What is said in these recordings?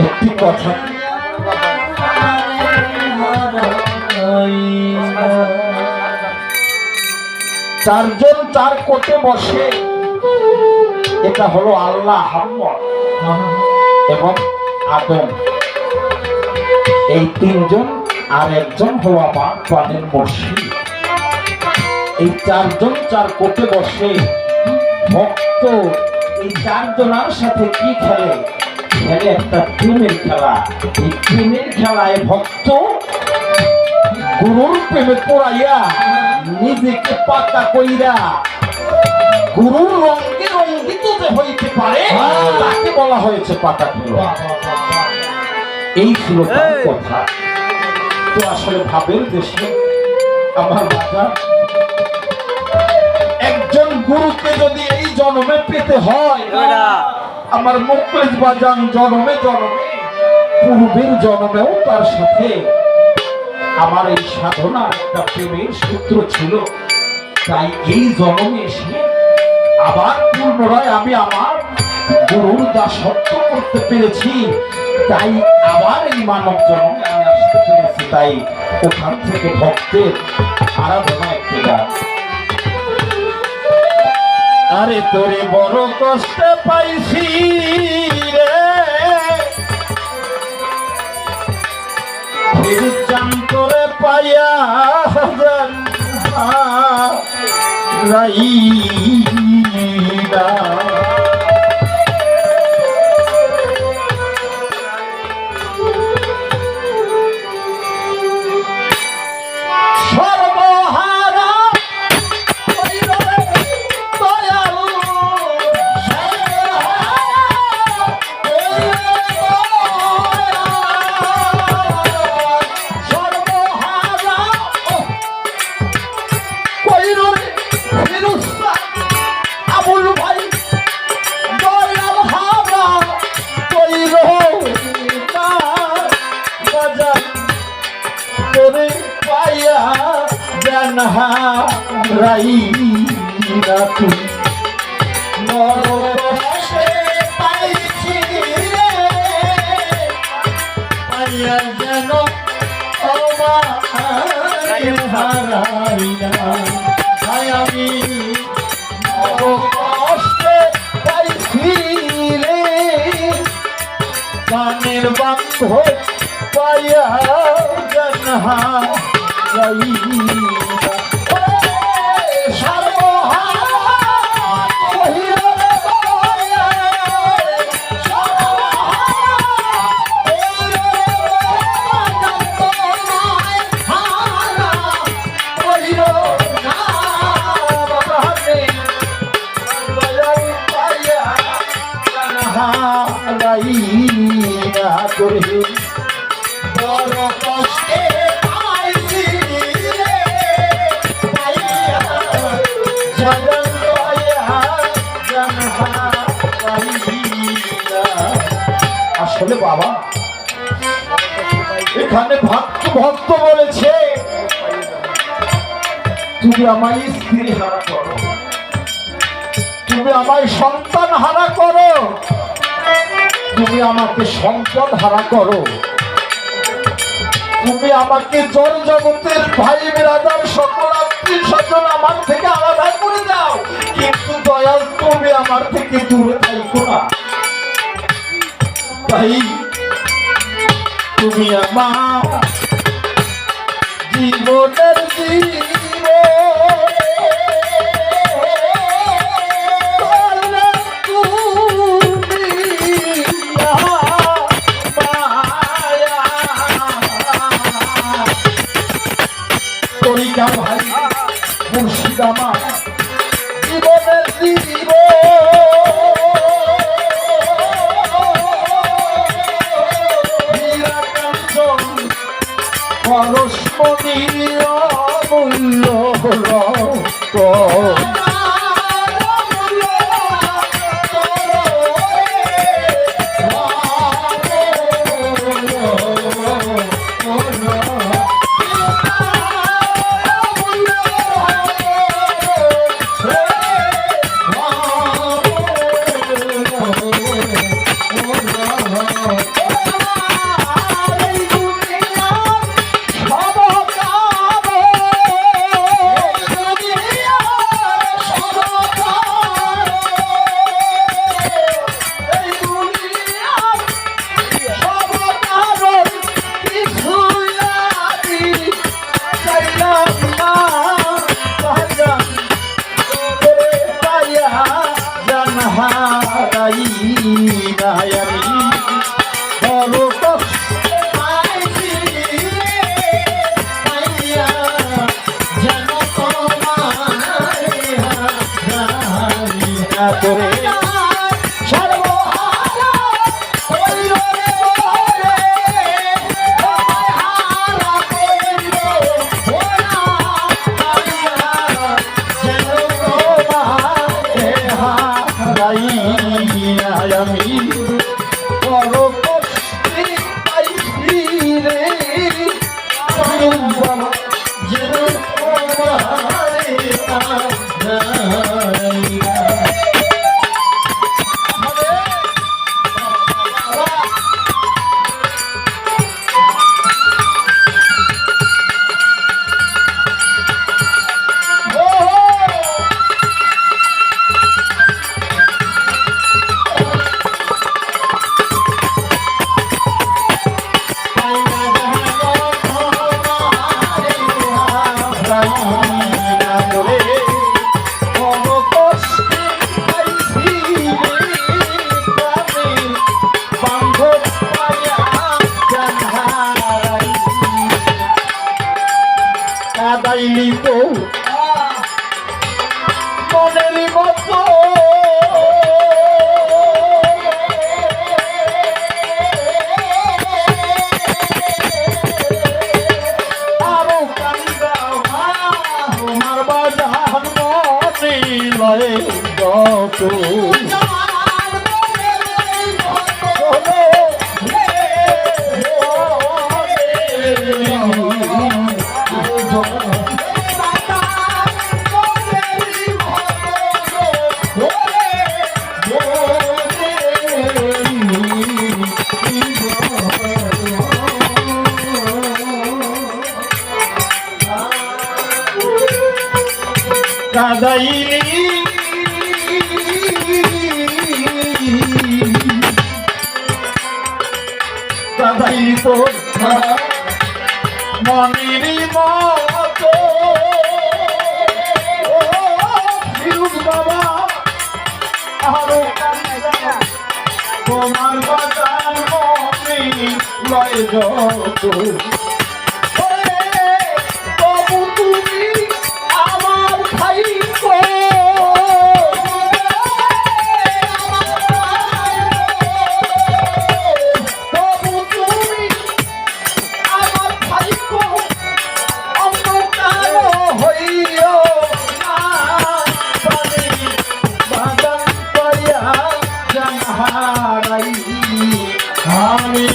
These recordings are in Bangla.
একটি কথা চারজন চার কোটে বসে, এটা হলো আল্লাহ, হাম্মদ এবং আদম, এই তিনজন, আর একজন হলো আমার প্রাণের মুর্শিদ। এই চারজন চার কোটে বসে ভক্ত এই চারজনের সাথে কি খেলে? খেলে একটা প্রেমের খেলা। এই প্রেমের খেলায় ভক্ত গুরুর প্রেমে পড়াইয়া নিজেকে পাকা কইরা গুরুর রঙে রঙ্গিত যে হইতে পারে তাকে বলা হয়েছে পাকা খেলা। এই ছিল তার কথা। তো আসলে ভাবের দেশে আমার বাবা, একজন গুরুকে যদি এই জন্মে পেতে হয়, আমার মুখলেশ বাজান জন্মে জন্মে পূর্বের জন্মেও তার সাথে আমার এই সাধনার একটা প্রেমের সূত্র ছিল। তাই এই জন্মে এসে আবার পুনরায় আমি আমার গুরুর দাসত্ব করতে পেরেছি। তাই আবার এই মানব জন্মে আমি আসতে পেরেছি। তাই ওখান থেকে ভক্তের আরাধনা একটি গান। আরে তোরে বড় কষ্টে পাইছি রে, চান করে পাইয়া রাইরা রাইরা তুই মরণে পাইছি রে, পাইয়া যেন হারাইনা। তাই আমি কষ্টে পাইছি রে, গানের বান্ধ পাইয়া যেন হারাইনা। বড় কষ্টে পাইছি রে, পাইয়া জগন পাইয়া জানহা পাইয়া। আসলে বাবা, এখানে ভক্ত বলেছে তুমি আমায় স্ত্রী হারা করো, তুমি আমায় সন্তান হারা করো, তুমি আমাকে সম্পদ হারা করো, তুমি আমাকে জড় জগতের ভাই বিরাদার সকল আত্মীয় স্বজন আমার থেকে আলাদা করে দাও, কিন্তু দয়াল তুমি আমার থেকে দূরে থাকো না। তাই তুমি আমার জীবনের ভাই মুর্শিদ আমার জীবনের জীব পরশমণি অমূল্য Oh কাদাইলি তো মনেরই মতো আরো কান্দাও তোমার বাজার মনে লয়ে যত কাদাইলি কাদাইলি তো মনেরই মতো ফিরুজ বাবা আরো তোমার বাজার মনে লয় যত তবু তুমি আমার ভাই আমি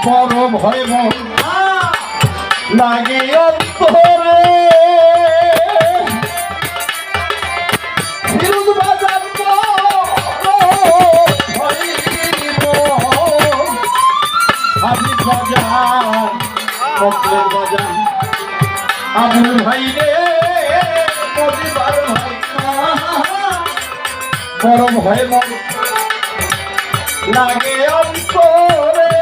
বড় ভয় মন লাগে অন্তরে ফিরোজ বাজার হাবিব বাজার মকলের বাজার আবুল ভাই রে মজিবার ভাই বড় ভয় মন লাগে অন্তরে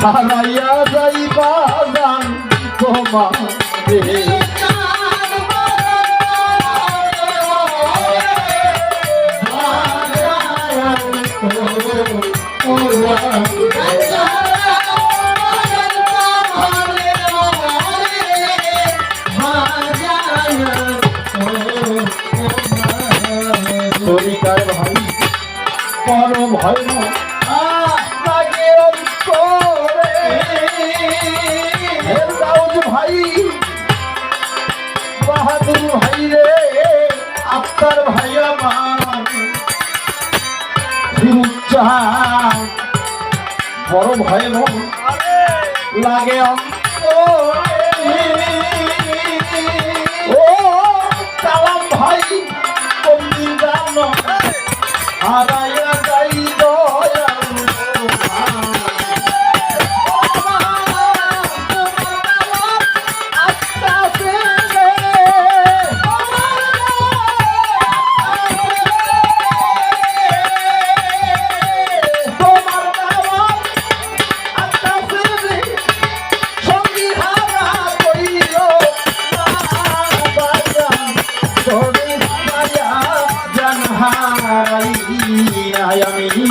হারাইয়া যাইবা জান তোমারে তরিকার ভাই বড় ভয় লাগে অন্তরে দাউদ ভাই বাহাদুর ভাই রে আক্তার ভাই আমার ফিরুজ্জাহান বড় ভয় মন লাগে অন্তরে ও কালাম ভাই কোনদিন জানো হারাইয়া যাই দয়াল আমি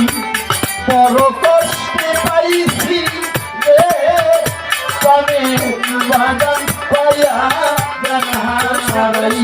বড় কষ্টে পাইছি তবে বাগান পাইয়া জানাই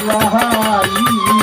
Wahai